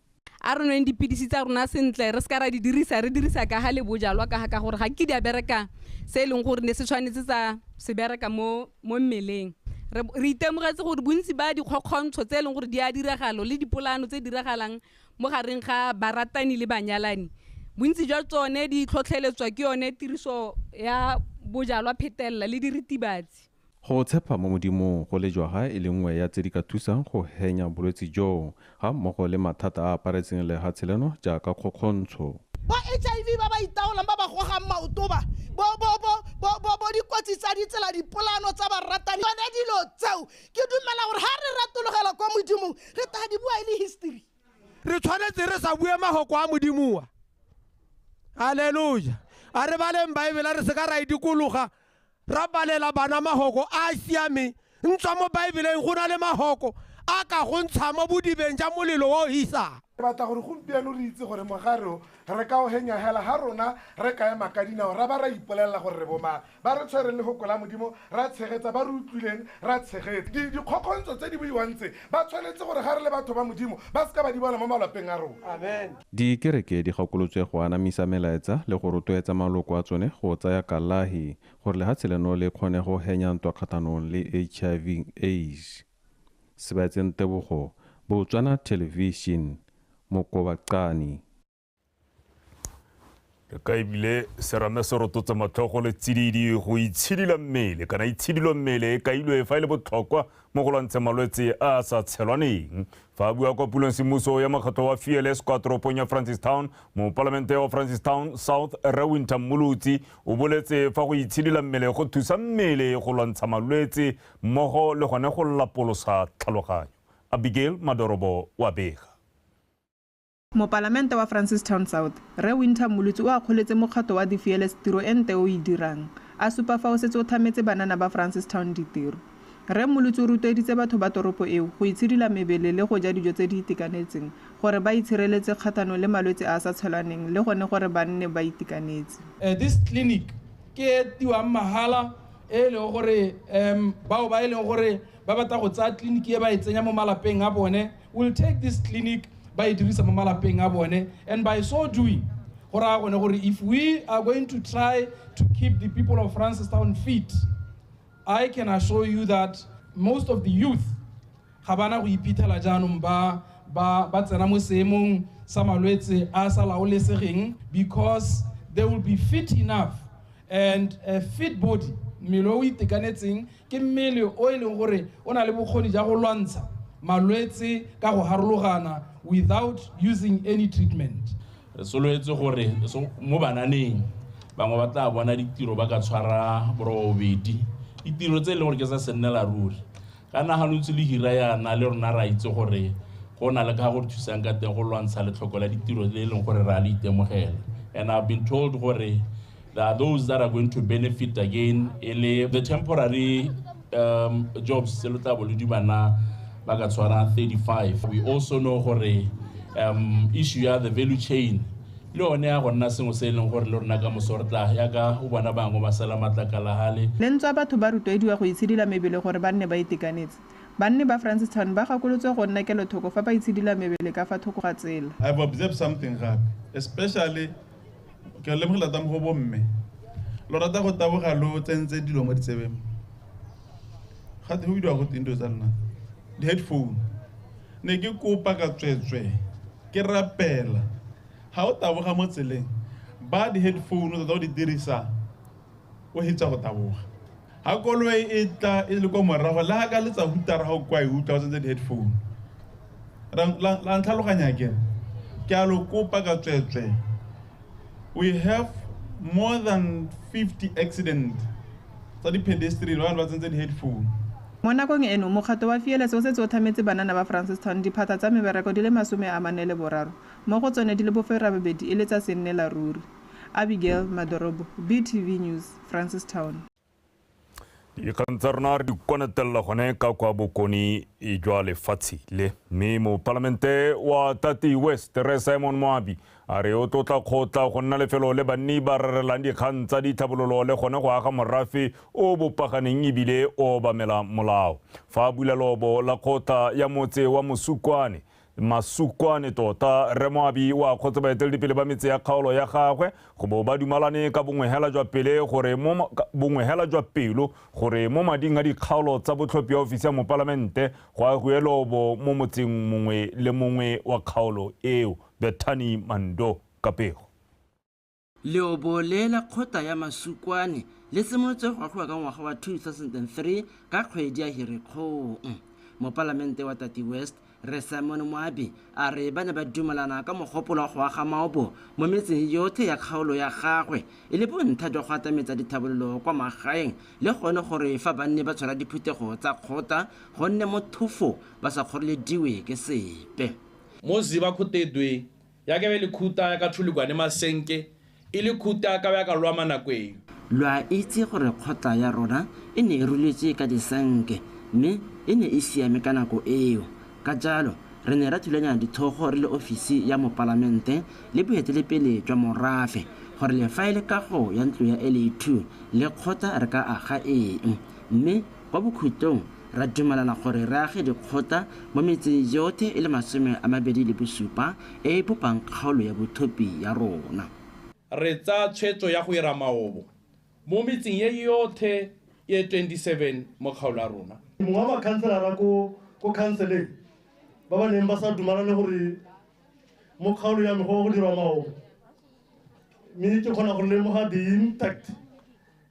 A re nweng dipilisi tsa rona sentle re ska ra di dirisa, re dirisa ka ga le bojalwa ka gore ga ke di a bereka se e leng gore ne se tshwanetse tsa se bereka mo mmeleng. Re itemogetse gore bontsi ba dikgokgontsho tse e leng gore di a diragalo le dipolano tse diragalang mo gareng ga baratani le banyalani, bontsi jwa tsone di tlhotlheletswa ke yone tiriso ya bojalwa phetelela le diritibatsi. Go tshepa mo modimong go le jwa ga e le nngwe ya tse di ka thusang go henya bolwetse joo ga mmogo le mathata a aparetseng lehatshe leno jaaka kgokgontsho. Ba HIV ba ba itaolang ba ba gogang maoto ba bo dikotsi tsa ditsela dipolano tsa baratani tsone dilo tseo ke dumela gore ga re ratologela kwa modimong re ta di bua e le history. Re tshwanetse re sa bue mahoko a modimoa. Haleluya. A re baleng Baebele re se ka ra idikologa ra balela bana mahoko a siame ntswa mo Baebeleng go na le mahoko a ka go ntsha mo bodibeng ja molelo o hisa. Re batla gore gompieno re itse gore mogare re ka o henya hela ha rona re ka ema ka dinao ra ba ra ipolelela gore re boma ba re tshwere le go kola modimo ra tshegetsa ba re utlwileng ra tshegetsa dikgokgontsho tse di buiwang tse ba tshwanetse gore ga re le batho ba modimo ba se ka ba di bona mo malapeng a rona. Amen. Dikereke di gakolotswe go anamisa melaetsa le go rotloetsa maloko a tsone go tsaya kalahi gore lehatshe leno le kgone go henya ntwa kgatlhanong le HIV/AIDS. Sebaetseng Tebogo, Botswana Television, Mokobaqani. Ka ebile serame se rototsa matlhogo le tsididi go itshidila mmele kana itshidilo mmele e kailwe fa ile botlhokwa mo go lwantsha malwetse a sa tshelwaneng. Fa bua kwa pulong semmuso ya makgetho wa Fearless kwa toropong ya Francistown mo palamente wa Francistown South Rewinter Mulutsi o boletse fa go itshidila mmele go thusa mmele go lwantsha malwetse mmogo le gone go lapolosa tlhaloganyo. Abigail Madorobo wa bega. Mo palamente wa Francistown South, Rewinter Mulutsi o akgoletse mokgato wa di-Fearless tiro ente o e dirang. A supa fa o setse o thametse banana ba Francistown ditiro. Re Mulutsi o ruteditse batho ba toropo eo go itshidila mebele le go ja dijo tse di itekanetseng gore ba itshireletse kgatlhanong le malwetse a sa tshelaneng le gone gore ba nne ba itekanetse. This clinic ke tiwa mahala e le gore bao ba e leng gore ba batla go tsa clinic e ba e tsenya mo malapeng a bone will take this clinic by dirisa mo malapeng a bone, and by so doing if we are going to try to keep the people of Francistown fit, I can assure you that most of the youth habana go ipithela jaanong ba tsena mo seemong sa malwetse a sa laolesegeng, because they will be fit enough, and a fit body mmele o itekanetseng ke mmele o e leng gore o na le bokgoni ja go lwantsha malwetse ka go harologana without using any treatment. Re soletse gore mo bananeng bangwe ba tla bona ditiro ba ka tshwara borobedi ditiro tse le gore ke sa sennela ruri kana hanutse le hira yana le rona ra itse gore go na le ka go thusang ka teng go lwantsha le tlhokola ditiro le leng gore ra le itemogela. And I've been told gore there are those that are going to benefit again the temporary jobs se lo tla boledi bana 35. We also know gore issue ya the value chain le one ya gonna sengwe se leng gore le rona ka mosortla ya ka o bona bangwe ba sala matlakala hale le ntse batho ba rutediwa go itshidila mebele gore ba nne ba itekanetse. banne ba Francistown ba gakolotswe go nna kelothoko fa ba itshidila mebele ka fa thoko ga tsela. I've observed something gape, especially ke lemogela tsa mo go bomme lo rata go taboga lo tsentse dilo mo ditsebeng ga te ho bidwa go tindo tsa nna di headphone ne ke kopa ka tswetswe ke rapela ha o taboga mo tseleng ba di headphone tsa go di dirisa o hitsa go taboga ha koloi e tla e le ko morago la ka letsa hutara ha o kwa e hutla o tsentse di headphone la ntlhaloganya ke a lo kopa ka tswetswe. We have more than 50 accidents tsa di pedestrian ba tsentse di headphone. Mo nakong eno mokgato wa Fearless o setse o thametse banana ba Francistown diphata tsa mebereko di le 43 mo go tsone di le bofera bobedi e le tsa Sennela Ruri. Abigail Madorobo, BTV News, Francistown. Ikantsarnar di konatella gone ka kwa bokoni e jwa lefatshe le mme mo parlamente wa Tati West re Simon Moabi a re o tlotla kgotla go nna lefelo le banni ba rerelang dikgang tsa dithabololo le gone go aga morafe o bopaganeng ebile o bamela molao fa bulelobo la kgotla ya motse wa Masukwane tota re Moabi wa kgotsa baeteledipele ba metse ya kgaolo ya gagwe go bo ba dumalane ka bongwehela jwa pele gore mo bongwehela jwa pelo gore mo mading a dikgaolo tsa botlhophi ya ofisi ya mo parlamente go aguelobo mo motseng mongwe le mongwe wa kgaolo eo Bethany Mando Kapego. Leobo le la kgotla ya Masukwane le simolotse go agwa ka ngwaga wa 2003 ka kgwedi ya Hirikgong mo parlamente wa Tati West. Re Simon Moabi a re ba ne ba dumelana ka mogopolo go aga maobo mo metseng yotlhe ya kgaolo ya gagwe e le bontlha jwa go atametsa dithabololo kwa magaeng le gone gore fa banne ba tshwara diphuthego tsa kgota gonne mothofo ba sa kgorelediwe ke sepe. Mo ziba khutedwe ya ke be le khuta ya ka thulikwane masenke e le khuta ka ba ka lwa manakweng. Lwa itse gore kgotla ya rona e ne e ruletse ka disenke mme e ne e siame ka nako eo. Ka jalo re ne ra thulanya dithogo re le ofisi ya mo parlamente le boeteledipele jwa morafe gore le faele kago ya ntlo ya LA2 le kgotla re ka aga eng mme kwa bokhutong ra dumelana gore re age dikgotla mo metseng yotlhe e le 27 e bopang kgaolo ya botlhophi ya rona. Re tsa tshwetso ya go ira maobo mo metseng ye yotlhe ye 27 mo kgaolo ya rona. Mongwe wa makhanselara ko counseling ba ba neng ba sa dumalane gore mo kgaolo ya mego go dirwa maobo mme ke kgona go lemoga the impact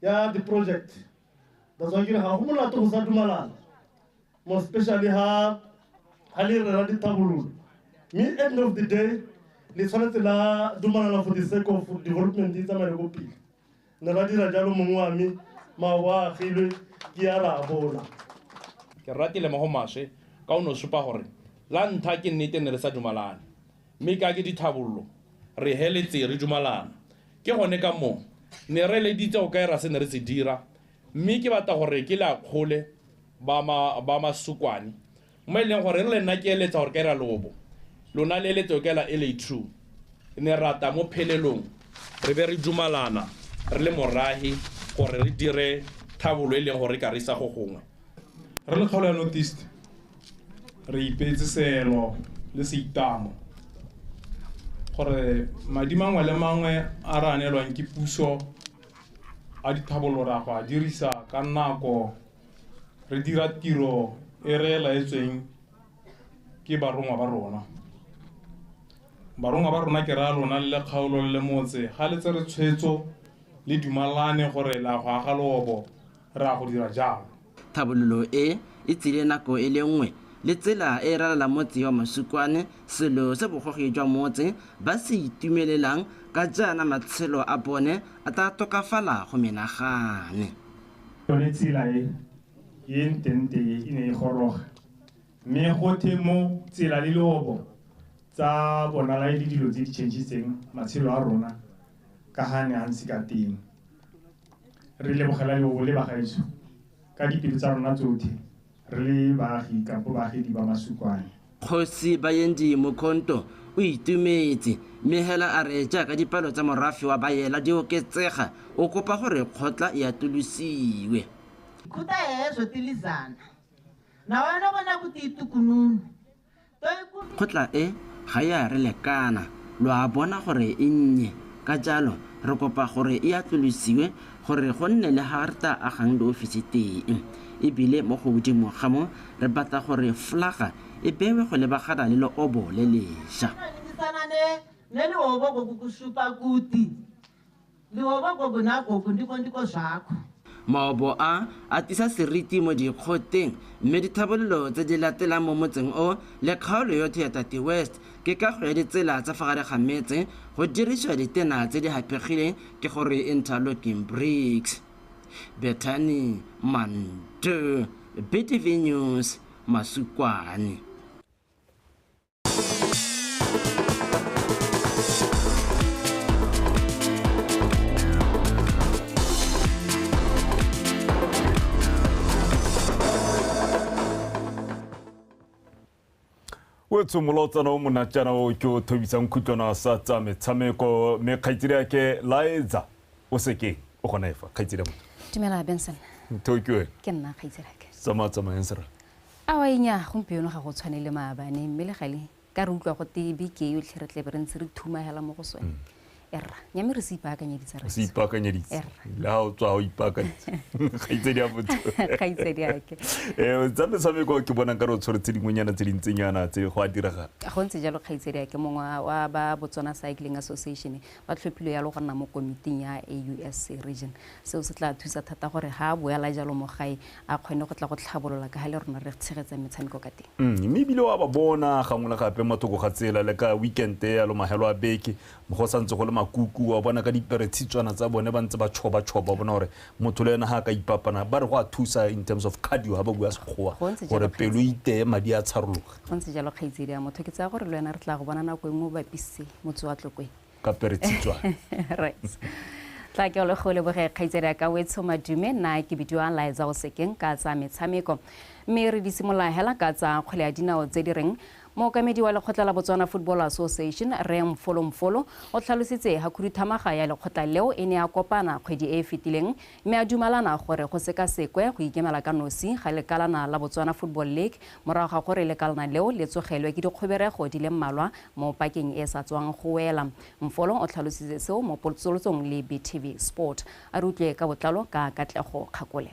ya the project. That's why ke ga go molato go sa dumalana more especially ha le rera dithabololo mme at the end of the day le tshwanetse la dumalana for the sake of development di tsamaye go pele ne ra dira jalo mongwe wa me maobo a agilwe ke ya ra bola. Ke ratile mo go mashe ka o no supa gore la ntha ke nnete ne re sa dumalane mme ka ke dithabololo re heletse re dumalana ke gone ka mo ne re le ditse o ka era se ne re se dira mme ke batla gore ke la kgole ba Masukwane mo leng gore re le nna ke eletsa gore ka era lobo lona le eletsa ka la LA2 ne rata mo phelelong re be re dumalana re le morahi gore re dire thabolo e leng gore ka re sa go gongwe re le kgaolo ya Northeast re ipetse selo le seitamo gore madi mangwe le mangwe a re anelwang ke puso a dithabololo ra go a dirisa ka nako re dira tiro e re laetsweng ke barongwa ba rona. Barongwa ba rona ke ra lona le kgaolo le motse ga le tsere tshwetso le dumalane gore la go aga lobo ra go dira jalo. Thabololo e tsile nako e le nngwe le tsela e ralala motse wa Masukwane selo se bogogi jwa motse ba se itumelelang ka jana matshelo a bone a ta tokafala go menagane. Yone tsela e ntente e ne e goroga mme gothe mo tsela le lobo tsa bonala le dilo tse di changeseng matshelo a rona ka ga ne a ntse ka teng. Re lebogela lobo le bagaetso ka dipelo tsa rona tsotlhe re le baagi kampo baagedi ba Masukwane. Kgosi Bayendi Mokhonto o itumetse mme hela a re jaaka dipalo tsa morafe wa Bayela di oketsega o kopa gore kgotla e atolosiwe. Khuta ezo tilizana na wena bona go titukununu kgotla e ga ya re lekana lo a bona gore e nnye ka jalo re kopa gore e atlolosiwe gore go nne le ga re ta agang diofisi teng ebile mo go godimo ga mo re batla gore flaga e bewe go lebagana le leobo le lesha ne leobo gogo kusupa kuti leobo gogo na gogo ndiko zwakho maobo a tisa seriti mo dikgoteng mme dithabololo tse di latelang mo motseng o le kgaolo yotlhe ya Tate West ke kago ya ditsela tsa fa gare ga metse go dirisiwa ditena tse di hapegileng ke gore interlocking bricks. Bethany Manto, BTV News, Masukwane. Wetsu molotsana o monatjana o ke o thobisang khutlwana sa tsa metshameko me khaitsiri yake laetsa o seke o gona efa khaitsiri mo Dumela Benson Tokyo ke nna khaitsiri yake sama ensra awa inya gompieno ga go tshwanele maabane mme le gale ka re utlwa go te bike yo tlheretle be re ntse re thuma hela mo go sone erra nyame re sipaakanyeditse re sipaakanyeditse la o tswa o ipaakanyeditse khaitsiri ya botho khaitsiri yake tsa metshameko ke bona ka re o tshwaretse dingwenyana tse dintsenyana tse go a diragala go ntse jalo khaitsiri yake mongwe wa ba Botswana Cycling Association ba tlhophile ya lo go nna mo komiting ya AUSC region seo se tla thusa thata gore ha boela jalo mo gae a kgone go tla go tlhabolola ka hale rona re tshegetsa metshameko ka teng mme bile wa ba bona gangwe gape matoko ga tsela le ka weekend ya lo mahelo a beke mo go santse go le makuku wa bona ka diperetshitswana tsa bone ba ntse ba choba bona gore motho le ena ha ka ipapana ba re go a thusa in terms of cardio ha ba bua sekgowa gore pelo ite madi a tsharologa go ntse jalo khaitsedi ya motho ke tsa gore le ena re tla go bona nako engwe ba pisse motse wa tlokwe ka peretshitswana right tla ke le go le boge khaitsedi ka Wetso Madume na ke bidiwa laetsa go sekeng ka tsa metshameko mme re di simola hela ka tsa kgwele ya dinao tse di reng mookamedi wa lekgotla la Botswana Football Association re Mfolo o tlhalositse ha khuduthamaga ya lekgotla leo e ne a kopana kgwedi e fetileng mme a dumalana gore go seka sekwe go ikemela ka nosi ga lekalana la Botswana Football League morago ga gore lekalana leo le tsogelwe ke dikgoberego di le mmalwa mo pakeng e sa tswang go wela Mfolo o tlhalositse seo mo potsolotsong le BTV Sport a rutlwe ka botlalo ka Katlego Kgakole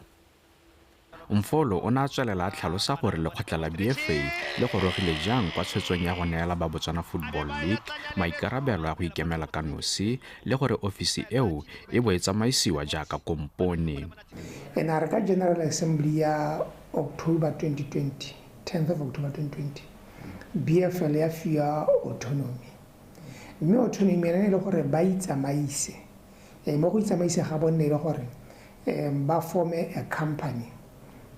Mfolo o na tswelela tlhalosa gore lekgotla la BFA le go rogile jang kwa tshwetsong ya go neela ba Botswana Football League maikarabelo a go ikemela ka nosi le gore ofisi eo e bo e tsamaisiwa jaaka kompone. A re ka General Assembly ya October 2020, 10th of October 2020, BFL ya fiwa autonomy. Mme autonomy ene le gore ba itsamaise. Mo go itsamaise ga bone le gore ba forme a company.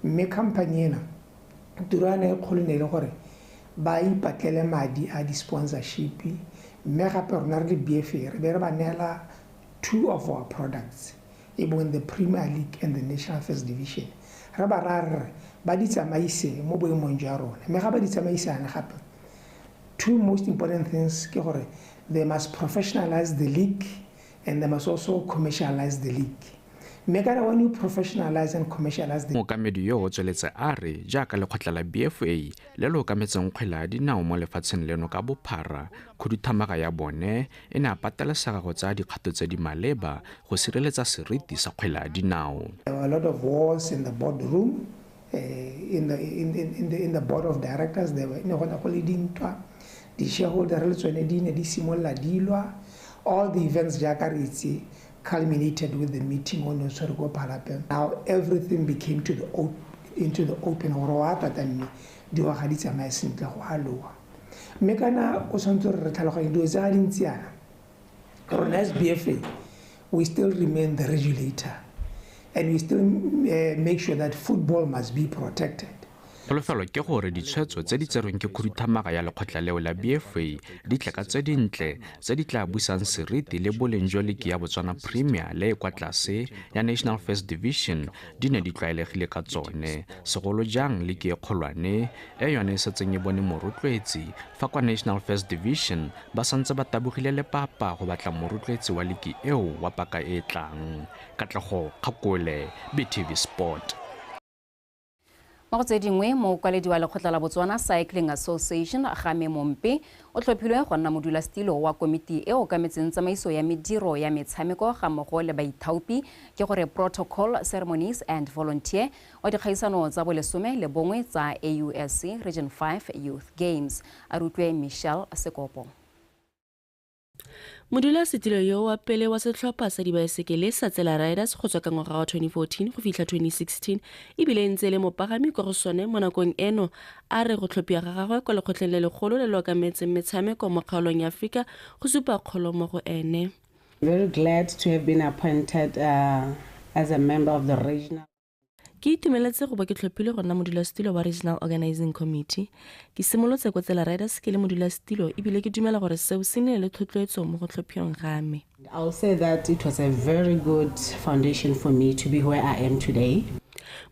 Mme company ena turana e kgolo ne le gore ba ipatlele madi a di sponsorship mme gape rona re le BFA re be re ba neela 2 of our products in the Premier League and the National First Division re ba rare ba di tsamaise mo boemong jwa rona mme ga ba di tsamaisana gape 2 most important things ke gore they must professionalize the league and they must also commercialize the league. When you professionalize and commercialize the mookamedi yo o tsweletse a re jaaka lekgotla la BFA le le okametseng kgwele ya dinao mo lefatsheng leno ka bophara khuduthamaga ya bone e ne a patelesega go tsaya dikgato tse di maleba go sireletsa seriti sa kgwele ya dinao. A lot of wars in the boardroom, in the board of directors, they were the shareholder le tsone di ne di simolla dilwa all the events jaaka re itse culminated with the meeting on Osorgo Palapem. Now everything became into the open horror than di wa gaditsa mai sentle go haloa. Mekana o santse re tlhaloganya di tsa dintsiana. Rona as BFA, we still remain the regulator and we still make sure that football must be protected. Polofelo ke gore ditshwetso tse di tserweng ke khuduthamaga ya lekgotla leo la BFA di tla ka tse dintle tse di tla busang seriti le boleng jwa ligi ya Botswana Premier le kwa tlase ya National First Division di ne di tlwaelegile ka tsone segolo jang ligi e kgolwane e yone se tsenye bone morutlwetsi fa kwa National First Division ba santse ba tabogile le papa go batla morutlwetsi wa ligi eo wa paka e tlang. Katlego Kgakole, BTV Sport. Mo go tse dingwe mokwaledi wa lekgotla la Botswana Cycling Association Game Mompe o tlhophilwe go nna modulasetilo wa komiti e o kametseng tsamaiso ya mediro ya metshameko ga mmogo le baithaopi ke gore protocol, ceremonies and volunteer wa dikgaisano tsa bolesome le bongwe tsa AUSC Region 5 Youth Games a rutwe Michelle Sekopo. Modulasetilo yo wa pele wa setlhopha sa dibaesekele sa Tsela Riders go tswa ka ngwaga wa 2014 go fitlha 2016 e bile ntse le mopagami ko go sone mo nakong eno a re go tlhophiwa ga gagwe kwa lekgotleng le legolo le le okametseng metshameko mo kgaolong ya Aforika go supa kgolo mo go ene. Very glad to have been appointed as a member of the regional. Ke itumeletse go ba ke tlhophile go nna modulasetilo wa Regional Organizing Committee. Ke simolotse ko Tsela Riders ke le modulasetilo e bile ke dumela gore seo se ne le tlhotlhoetso mo go tlhophiwang ga me. I'll say that it was a very good foundation for me to be where I am today.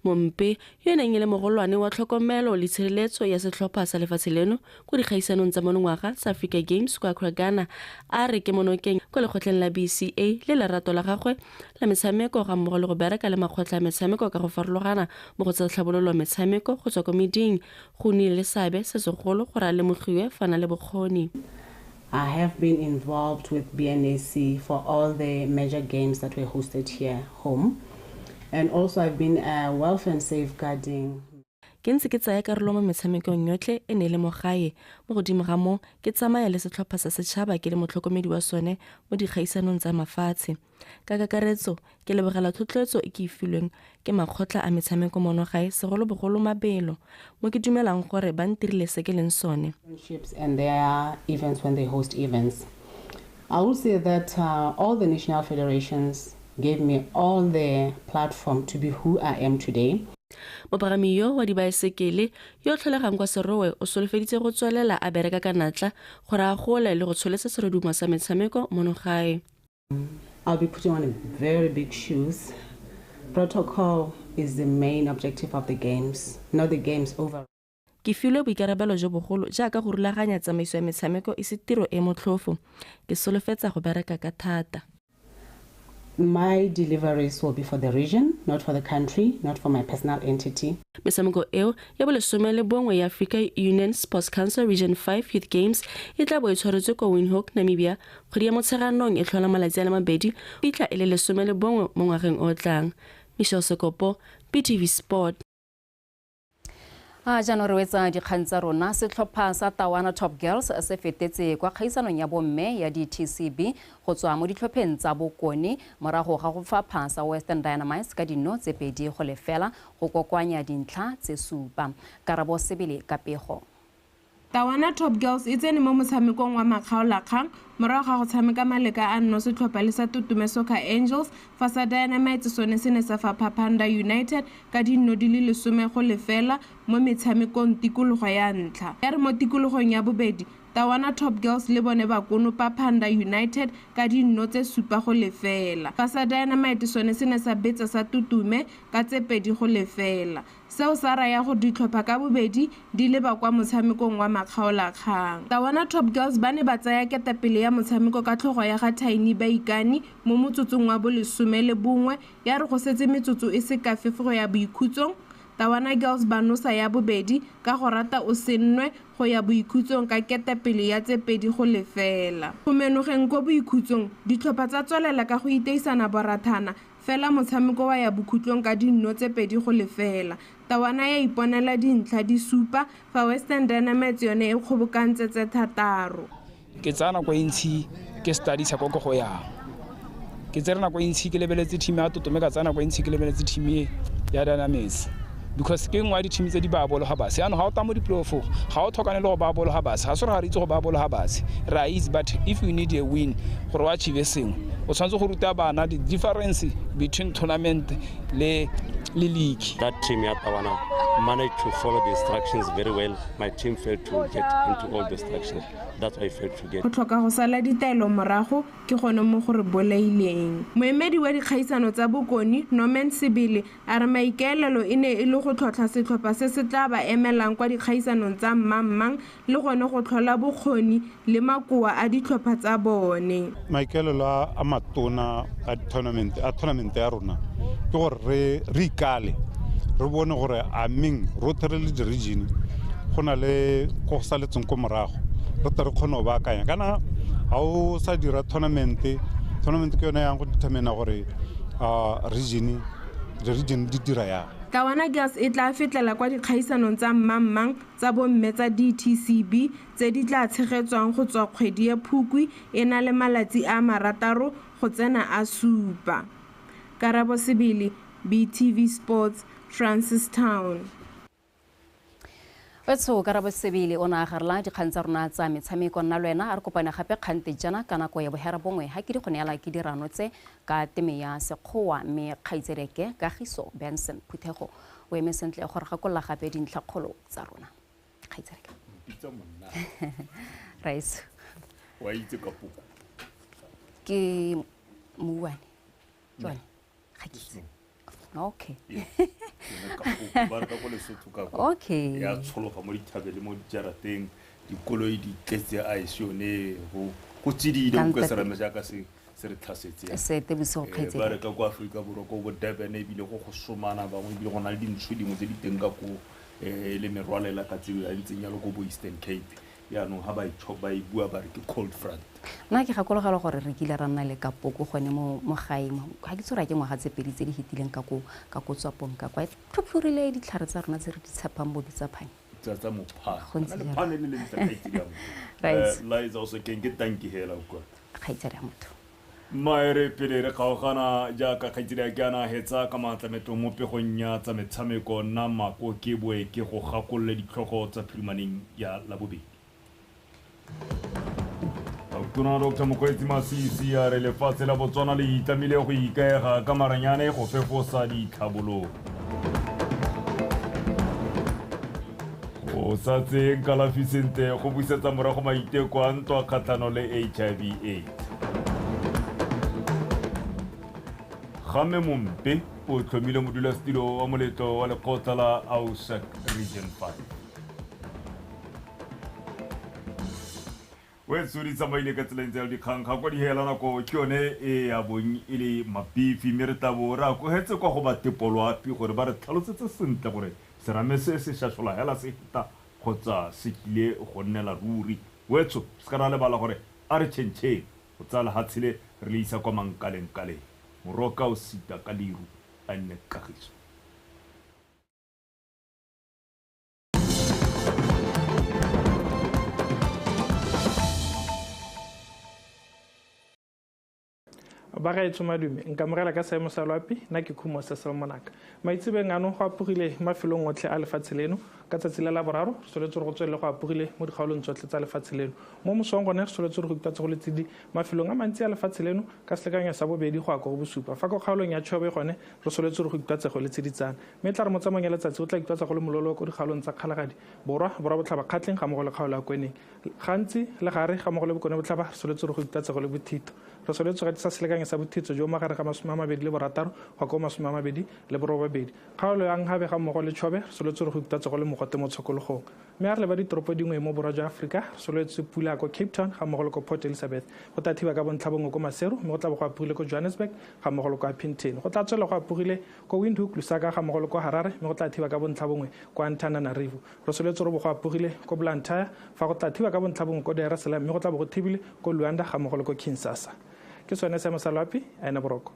Mompe yo neng le mogolwane wa tlhokomelo le tshireletso ya setlhopha sa lefatshe leno go dikgaisanong tsa monongwaga sa Africa Games kwa Accra, Ghana a re ke monokeng go lekgotleng la BCA le lerato la gagwe la metshameko ga mmogo le go bereka le makgotla a metshameko ka go farologana mo go tsa tlhabololo metshameko go tswa ko meding go nnile le seabe se segolo gore a lemogiwe fana le bokgoni. I have been involved with BNAC for all the major games that were hosted here home. And also I've been welfare and safeguarding. Ke ntse ke tsaya karolo mo metshamekong yotlhe e ne le mo gae mo godimo ga mo ke tsamaya le setlhopha sa setšhaba ke le motlhokomedi wa sone mo dikgaisanong tsa mafatshe ka kakaretso ke lebogela tlhotlhoetso e ke filweng ke makgotla a metshameko mono gae segolo bogolo mabelo mo ke dumelang gore ba ntirile se ke leng sone. And their events when they host events. I would say that all the national federations gave me all the platform to be who I am today. Mopagami yo wa dibaesekele yo tlholegang kwa Serowe o solofeditse go tswelela a bereka ka natla gore a gole le go tsholetsa serodumo sa metshameko mono gae. I'll be putting on a very big shoes. Protocol is the main objective of the games, not the games over. Ke filwe boikarabelo jo bogolo jaaka go rulaganya tsamaiso ya metshameko e se tiro e motlhofo ke solofetsa go bereka ka thata. My deliveries will be for the region, not for the country, not for my personal entity. Metshameko eo ya bolesome le bongwe ya Africa Union Sports Council Region 5 Youth Games e tla bo e tshwaretswe ko Windhoek, Namibia kgwedi ya Motsheganong e tlhola malatsi a le mabedi e tla e le lesome le bongwe mo ngwageng o tlang. Michelle Sekopo, PTV Sport. Jaanong re wetsa dikgang tsa rona setlhopha sa Tawana Top Girls se fetetse kwa kgaisanong ya bomme ya di-TCB go tswa mo ditlhopheng tsa bokone morago ga go fapha sa Western Dynamites ka dino tse pedi go lefela go kokoanya dintlha tse supa. Karabo Sebele ka pego. Tawana Top Girls e tsene mo motshamekong wa makgaolakgang morago ga go tshameka maleka a nno setlhopha le sa Tutume Soccer Angels fa sa Dynamites sone se ne sa fa Panda United ka dinno di le 10 go lefela mo metshamekong tikologo ya ntlha. Ya re mo tikologong ya bobedi Tawana Top Girls le bone ba kono Panda United ka dinno tse 7 go lefela. Fa sa Dynamite sone se ne sa betsa sa Tutume ka tse 2 go lefela. Seo sa raya go ditlhopha ka bobedi di le ba kwa motshamekong wa makgaolakgang. Tawana Top Girls ba ne ba tsaya ketapele ya motshameko ka tlhogo ya ga Tiny Baikani mo motsotsong wa bolesome le bongwe ya re go setse metsotso e se ka fefo ya boikhutsong. Tawana Girls ba nosa ya bobedi ka go rata o sennwe go ya boikhutsong ka ketapele ya tse 2 go lefela. Go menogeng ko boikhutsong ditlhopha tsa tswelela ka go iteisana borathana fela motshameko wa ya bokhutlong ka dinno tse 2 go lefela. Tawana ya iponela dintlha di supa fa Western Dynamites yone e kgobokantse tse 3. Ke tsana go intsi ke study sa go ya ke tsena go intsi ke lebeletse team ya Tutume ka tsana go intsi ke lebeletse team ya Dynamics because ke ngwa di team tse di ba bolo ha base ano ha o ta mo diplofo ga o tlhokane le go ba bolo ha base ga se re ga re itse go ba bolo ha base ra is but if you need a win gore wa achieve sengwe o tshwanetse go ruta bana the difference between tournament le league. That team at Tawana managed to follow the instructions very well. My team failed to get into all the instructions. That's why I failed to get. Go tlhoka go sala ditaelo morago ke gone mo gore bolaileng. Moemedi wa dikgaisano tsa bokoni Norman Sibile a re maikaelelo e ne e le go tlhotlha setlhopha se se tla ba emelang kwa dikgaisanong tsa mmang le gone go tlhola bokgoni le makoa a ditlhopha tsa bone. Maikaelelo a matona a tournament ya rona ke gore re ikale re bone gore a meng rotlhe le di-region go na le go saletseng ko morago re tle re kgone go baakanya kana ga o sa dira tournament ke yone yang go determina gore region di dira yang. Kawana Girls e tla fetlela kwa dikgaisanong tsa mmang tsa bomme tsa DTCB tse di tla tshegetswang go tswa kgwedi ya Phukwi e na le malatsi a 6 go tsena a 7. Karabo Sibili, BTV Sports, Francistown. Wetso Karabo Sibili o na garla dikgang tsa rona tsa metshameko nna lwena a re kopana gape kgante jana ka nako ya bohera bongwe ha ke di kgoneela ke dirano tse ka teme ya sekgowa me kgaitsereke Kagiso Benson Phuthego o eme sentle gore ga kolla gape dintlhakgolo tsa rona kgaitsereke Pitsa monna Rais wa itse ka puku ke muwane jone Kagiso okay okay ya tshologa mo dithabele mo dijarateng dikoloi di tletse a isione go tsidile go ka sera mja ka se re tlhasetse se te buso kgaitse ba re ka kwa Afrika Borwa go Durban e bile go somana bangwe bile go na le dintshwe dingwe tse di teng ka ko le merwalela ka tsela a ntseng ya lo go bo Eastern Cape ya no ha ba itshoba e bua ba re ke cold front nna ke gakologela gore re kile ra nna le kapoko gone mo gaima ga ke tsora ke ngwaga tse pedi tse di hitileng ka ko tswapong ka kwa tlhophurile ditlhare tsa rona tse re di tshepang bo ditsaphane tsa mopha le phane le le tsaitse right lies also ke tanki hela kwa khaitsere motho maere pele re kgaogana jaaka khaitsere ke ana hetsa ka matlametlo mo pegong ya tsa metshameko nna mako ke boe ke go gakolle ditlhogo tsa phirimaneng ya la bobedi Tuna Dr. Mokwetsi Masisi ya re lefatshe la Botswana le itamile go ikaega ka maranyane go fefosa ditlhabolo. O sa tseng kalafi sente go busetsa morago maiteko a ntwa kgatlhano le HIV/AIDS. Game Mompe o tlhomile modulasetilo wa moletlo wa lekgotla la AUSAC Region 5. Wetsuri tsamaile ka tsela ntse ya dikgang ga go di hela nako ke yone e ya bong ile mapifi meretabo ra go hetse kwa go ba tepolo api gore ba re tlhalosetse sentle gore serame se shashola hela se hita kgotsa se kile go nnela ruri wetso se ka le bala gore a re tšhentšhe go tsala hatshile re le isa kwa mankaleng moroka o sita ka liru a nne Kagiso. ba ga etso madume nka mogela ka seemo sa loapi nna ke khumo sa selmonaka maitsebeng ano go apogile mafelong otlhe a lefatshe leno ka tsatsi la boraro re soletse go tswela go apogile mo dikgaolong tsotlhe tsa lefatshe leno mo mosong gone re soletse go itatsa go letsedi mafelong a mantsi a lefatshe leno ka selekanya sa bobedi go a go bosupa fa go kgaolong ya Chobe gone re soletse go itatsa go letseditsana mme tla re mo tsamong ya letsatsi o tla itatsa go le mololo go dikgaolong tsa Kgalagadi borwa botlhaba kgatleng ga mo go le kgaolo ya Kweneng gantsi le gare ga mo go le bokone botlhaba re soletse go itatsa go le Bothito re soletse go tsa selekanya sa Bothito jo magare ga 26 go go 28 kgaolo yang habe ga mmogo le Chobe re soletse go itatsa go le mogote mo tshokologong mme a re le ba ditoropo dingwe mo borwa jwa Afrika re soletse pula ko Cape Town ga mmogo le ko Port Elizabeth go tla thiba ka bontlhabongwe ko Maseru mme go tla bo go apogile ko Johannesburg ga mmogo le ko Upington go tla tswela go apogile ko Windhoek Lusaka ga mmogo le ko Harare mme go tla thiba ka bontlhabongwe ko Antananarivo re soletse go apogile ko Blantyre fa go tla thiba ka bontlhabongwe ko Dar es Salaam mme go tla bo go thibile ko Luanda ga mmogo le ko Kinshasa ke sone se mosalapi a ena boroko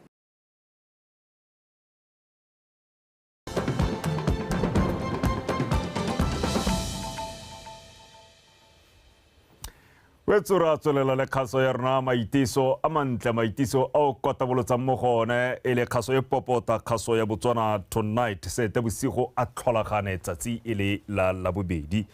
Wetsura tsolela le khaso ya rona maitiso a mantle maitiso a o kotabolotsa mo gone e le khaso e popota khaso ya Botswana Tonight se te bosigo a tlholagane tsatsi ile la bobedi